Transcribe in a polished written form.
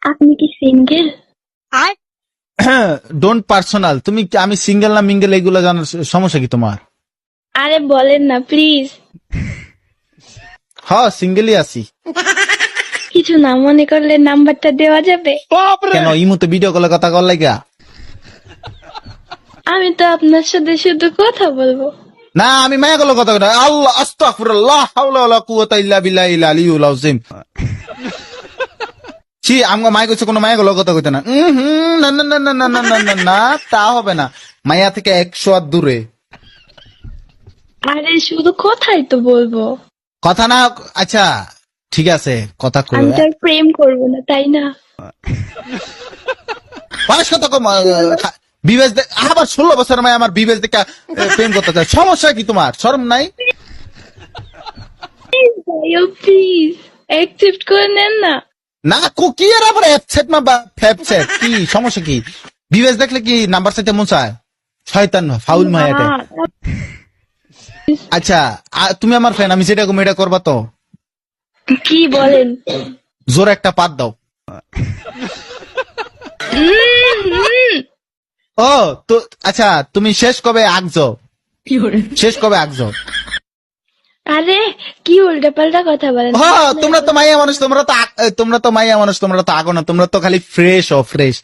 আপনি কি single? Don't personal. তুমি আমি সিঙ্গেল না মিঙ্গেল এগুলো জানার সমস্যা কি তোমার? আরে বলেন না প্লিজ। হ্যাঁ সিঙ্গেলই আছি। কিছু না মনে করলে নাম্বারটা দেওয়া যাবে? কেন ইমুতে ভিডিও কলে কথা কর লাগা? আমি তো আপনার সাথে শুধু কথা বলবো। না আমি মায়া কলে কথা কই। আল্লাহ আস্তাগফিরুল্লাহ হাওলা ওয়ালা কুওয়াতা ইল্লা বিল্লাহিল আলিয়্যুল আযীম। ছি আমগো মায়া কইছে কোনো মায়া কলে কথা কইতে না। না না না না না না না না না তা হবে না। মায়া থেকে 100 হাত দূরে। আরে শুধু কথাই তো বলবো। কথা না আচ্ছা ঠিক আছে কথা কই। আমি তো আর প্রেম করবো না, তাই না? বয়স কত কম বিবেচ আবার 16 বছর মায় আমার বিবেচ দেখে প্রেম করতে চায়। সমস্যা কি তোমার? শরম নাই? প্লিজ ভাইও প্লিজ অ্যাকসেপ্ট করে নেন না। না কি এর আবার অ্যাপসেট মা ফ্যাপসেট কি সমস্যা কি? বিবেচ দেখলে কি নাম্বার চাইতে মন চায়? শয়তান ফাউল মায় এটা। আচ্ছা তুমি আমার ফ্যান, আমি যেটা এটা করবা তো? কি বলেন? জোর একটা পাত দাও। ও তো আচ্ছা তুমি শেষ কবে আগছো? শেষ কবে আগছো? আরে কি উল্টা পাল্টা কথা বলেন? হ্যাঁ তোমরা তো মাইয়া মানুষ, তোমরা তো মাইয়া মানুষ, তোমরা তো আগো না, তোমরা তো খালি ফ্রেশ ও ফ্রেশ।